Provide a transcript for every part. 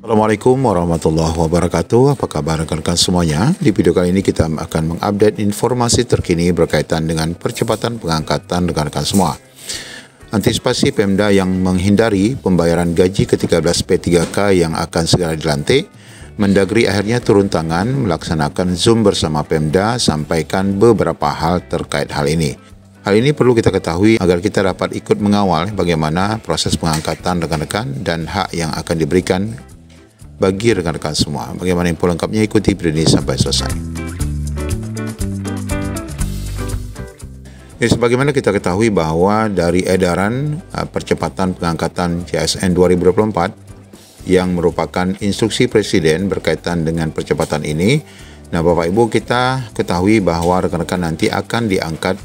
Assalamualaikum warahmatullahi wabarakatuh. Apa kabar rekan-rekan semuanya? Di video kali ini kita akan mengupdate informasi terkini berkaitan dengan percepatan pengangkatan rekan-rekan semua. Antisipasi Pemda yang menghindari pembayaran gaji ke-13 P3K yang akan segera dilantik, Mendagri akhirnya turun tangan melaksanakan Zoom bersama Pemda sampaikan beberapa hal terkait hal ini. Hal ini perlu kita ketahui agar kita dapat ikut mengawal bagaimana proses pengangkatan rekan-rekan dan hak yang akan diberikan bagi rekan-rekan semua. Bagaimana info lengkapnya, ikuti video ini sampai selesai. Sebagaimana kita ketahui bahwa dari edaran percepatan pengangkatan CSN 2024 yang merupakan instruksi Presiden berkaitan dengan percepatan ini, nah Bapak Ibu kita ketahui bahwa rekan-rekan nanti akan diangkat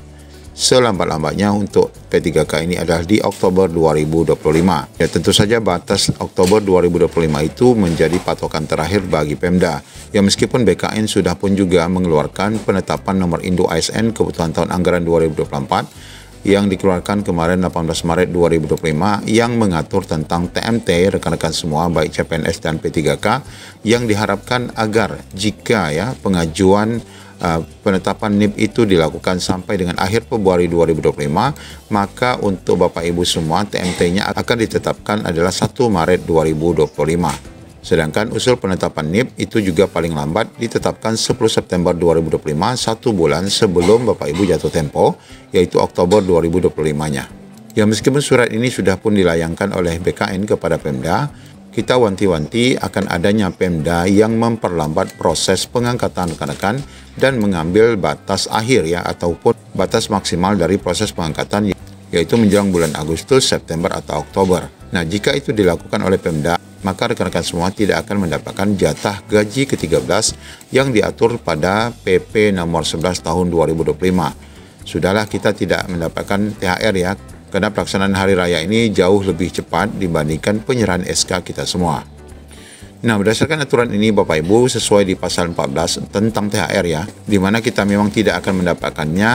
selambat-lambatnya untuk P3K ini adalah di Oktober 2025. Ya, tentu saja batas Oktober 2025 itu menjadi patokan terakhir bagi Pemda. Ya, meskipun BKN sudah pun juga mengeluarkan penetapan nomor induk ASN kebutuhan tahun anggaran 2024 yang dikeluarkan kemarin 18 Maret 2025 yang mengatur tentang TMT rekan-rekan semua baik CPNS dan P3K yang diharapkan agar jika pengajuan penetapan NIP itu dilakukan sampai dengan akhir Februari 2025, maka untuk Bapak Ibu semua TMT-nya akan ditetapkan adalah 1 Maret 2025. Sedangkan usul penetapan NIP itu juga paling lambat ditetapkan 10 September 2025, 1 bulan sebelum Bapak Ibu jatuh tempo, yaitu Oktober 2025-nya. Ya, meskipun surat ini sudah pun dilayangkan oleh BKN kepada Pemda, kita wanti-wanti akan adanya Pemda yang memperlambat proses pengangkatan rekan-rekan dan mengambil batas akhir ataupun batas maksimal dari proses pengangkatan, yaitu menjelang bulan Agustus, September atau Oktober. Nah, jika itu dilakukan oleh Pemda, maka rekan-rekan semua tidak akan mendapatkan jatah gaji ke-13 yang diatur pada PP nomor 11 tahun 2025. Sudahlah, kita tidak mendapatkan THR karena pelaksanaan Hari Raya ini jauh lebih cepat dibandingkan penyerahan SK kita semua. Nah, berdasarkan aturan ini Bapak Ibu sesuai di pasal 14 tentang THR di mana kita memang tidak akan mendapatkannya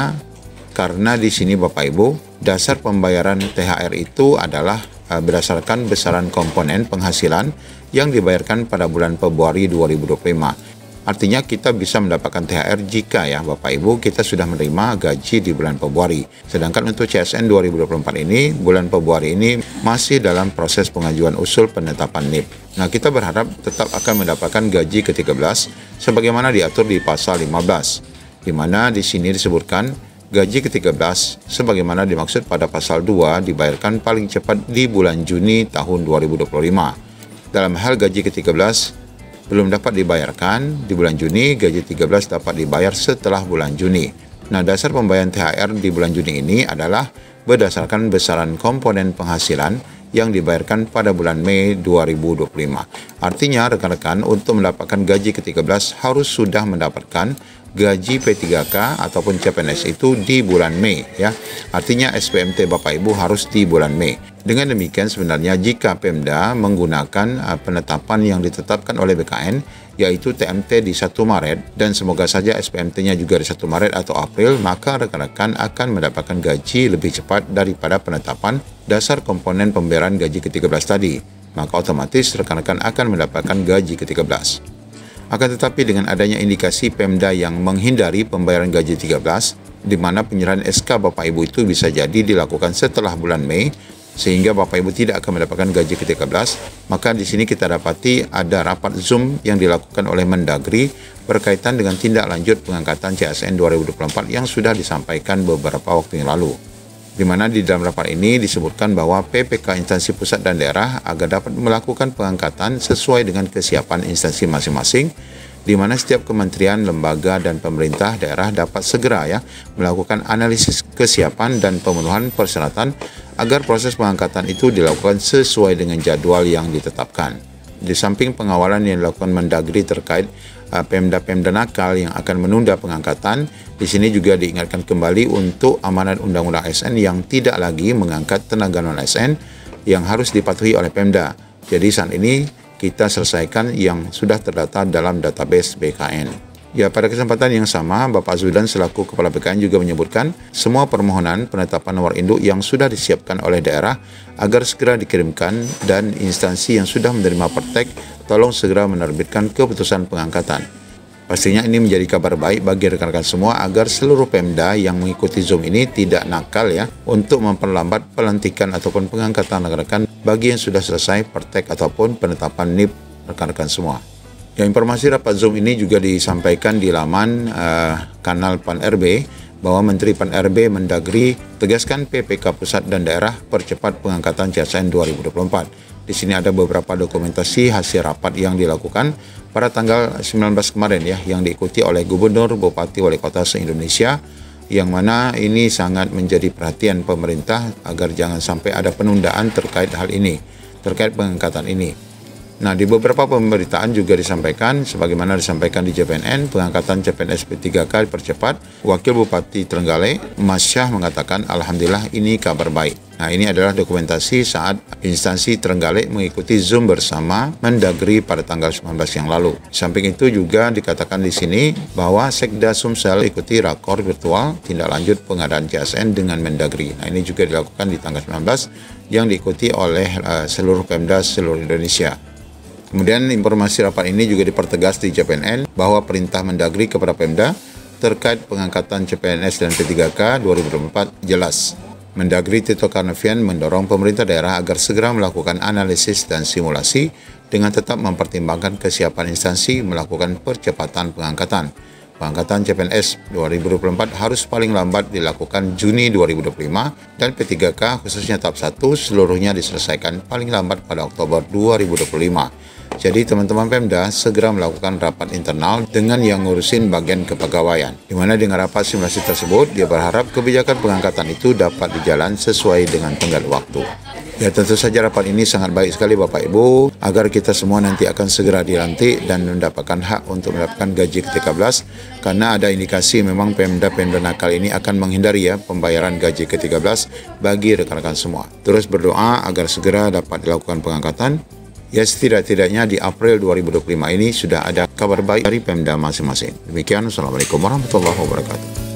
karena di sini Bapak Ibu dasar pembayaran THR itu adalah berdasarkan besaran komponen penghasilan yang dibayarkan pada bulan Februari 2025. Artinya kita bisa mendapatkan THR jika Bapak Ibu kita sudah menerima gaji di bulan Februari. Sedangkan untuk CSN 2024 ini, bulan Februari ini masih dalam proses pengajuan usul penetapan NIP. Nah, kita berharap tetap akan mendapatkan gaji ke-13 sebagaimana diatur di pasal 15. Di mana di sini disebutkan gaji ke-13 sebagaimana dimaksud pada pasal 2 dibayarkan paling cepat di bulan Juni tahun 2025. Dalam hal gaji ke-13 belum dapat dibayarkan di bulan Juni, gaji 13 dapat dibayar setelah bulan Juni. Nah, dasar pembayaran THR di bulan Juni ini adalah berdasarkan besaran komponen penghasilan yang dibayarkan pada bulan Mei 2025. Artinya, rekan-rekan untuk mendapatkan gaji ke-13 harus sudah mendapatkan gaji P3K ataupun CPNS itu di bulan Mei Artinya SPMT Bapak Ibu harus di bulan Mei. Dengan demikian sebenarnya jika Pemda menggunakan penetapan yang ditetapkan oleh BKN yaitu TMT di 1 Maret dan semoga saja SPMT-nya juga di 1 Maret atau April, maka rekan-rekan akan mendapatkan gaji lebih cepat daripada penetapan dasar komponen pembayaran gaji ke-13 tadi. Maka otomatis rekan-rekan akan mendapatkan gaji ke-13. Akan tetapi dengan adanya indikasi Pemda yang menghindari pembayaran gaji 13, di mana penyerahan SK Bapak Ibu itu bisa jadi dilakukan setelah bulan Mei, sehingga Bapak Ibu tidak akan mendapatkan gaji ke-13, maka di sini kita dapati ada rapat Zoom yang dilakukan oleh Mendagri berkaitan dengan tindak lanjut pengangkatan CSN 2024 yang sudah disampaikan beberapa waktu yang lalu. Di mana di dalam rapat ini disebutkan bahwa PPK instansi pusat dan daerah agar dapat melakukan pengangkatan sesuai dengan kesiapan instansi masing-masing, di mana setiap kementerian, lembaga, dan pemerintah daerah dapat segera melakukan analisis kesiapan dan pemenuhan persyaratan agar proses pengangkatan itu dilakukan sesuai dengan jadwal yang ditetapkan. Di samping pengawalan yang dilakukan Mendagri terkait Pemda-Pemda nakal yang akan menunda pengangkatan, di sini juga diingatkan kembali untuk amanat Undang-Undang ASN yang tidak lagi mengangkat tenaga non-ASN yang harus dipatuhi oleh Pemda. Jadi saat ini kita selesaikan yang sudah terdata dalam database BKN. Ya, pada kesempatan yang sama, Bapak Zudan selaku Kepala BKN juga menyebutkan semua permohonan penetapan nomor induk yang sudah disiapkan oleh daerah agar segera dikirimkan dan instansi yang sudah menerima praktek tolong segera menerbitkan keputusan pengangkatan. Pastinya ini menjadi kabar baik bagi rekan-rekan semua agar seluruh Pemda yang mengikuti Zoom ini tidak nakal ya untuk memperlambat pelantikan ataupun pengangkatan rekan-rekan bagi yang sudah selesai praktek ataupun penetapan NIP rekan-rekan semua. Ya, informasi rapat Zoom ini juga disampaikan di laman kanal PAN-RB bahwa Menteri PAN-RB Mendagri tegaskan PPK Pusat dan Daerah percepat pengangkatan CSN 2024. Di sini ada beberapa dokumentasi hasil rapat yang dilakukan pada tanggal 19 kemarin ya, yang diikuti oleh Gubernur, Bupati, Wali Kota se-Indonesia, yang mana ini sangat menjadi perhatian pemerintah agar jangan sampai ada penundaan terkait hal ini, terkait pengangkatan ini. Nah, di beberapa pemberitaan juga disampaikan, sebagaimana disampaikan di JPNN, pengangkatan CPNS P3K dipercepat. Wakil Bupati Trenggalek, Mas Syah, mengatakan, Alhamdulillah ini kabar baik. Nah, ini adalah dokumentasi saat instansi Trenggalek mengikuti Zoom bersama Mendagri pada tanggal 19 yang lalu. Di samping itu juga dikatakan di sini bahwa Sekda Sumsel ikuti rakor virtual tindak lanjut pengadaan CSN dengan Mendagri. Nah, ini juga dilakukan di tanggal 19 yang diikuti oleh seluruh Pemda seluruh Indonesia. Kemudian informasi rapat ini juga dipertegas di JPNN bahwa perintah Mendagri kepada Pemda terkait pengangkatan CPNS dan P3K 2024 jelas. Mendagri Tito Karnavian mendorong pemerintah daerah agar segera melakukan analisis dan simulasi dengan tetap mempertimbangkan kesiapan instansi melakukan percepatan pengangkatan. Pengangkatan CPNS 2024 harus paling lambat dilakukan Juni 2025 dan P3K khususnya tahap 1 seluruhnya diselesaikan paling lambat pada Oktober 2025. Jadi teman-teman Pemda segera melakukan rapat internal dengan yang ngurusin bagian kepegawaian. Di mana dengan rapat simulasi tersebut, dia berharap kebijakan pengangkatan itu dapat dijalan sesuai dengan tenggat waktu. Ya, tentu saja rapat ini sangat baik sekali Bapak Ibu, agar kita semua nanti akan segera dilantik dan mendapatkan hak untuk mendapatkan gaji ke-13, karena ada indikasi memang Pemda-Pemda nakal ini akan menghindari ya pembayaran gaji ke-13 bagi rekan-rekan semua. Terus berdoa agar segera dapat dilakukan pengangkatan. Ya, setidak-tidaknya di April 2025 ini sudah ada kabar baik dari Pemda masing-masing. Demikian, Assalamualaikum warahmatullahi wabarakatuh.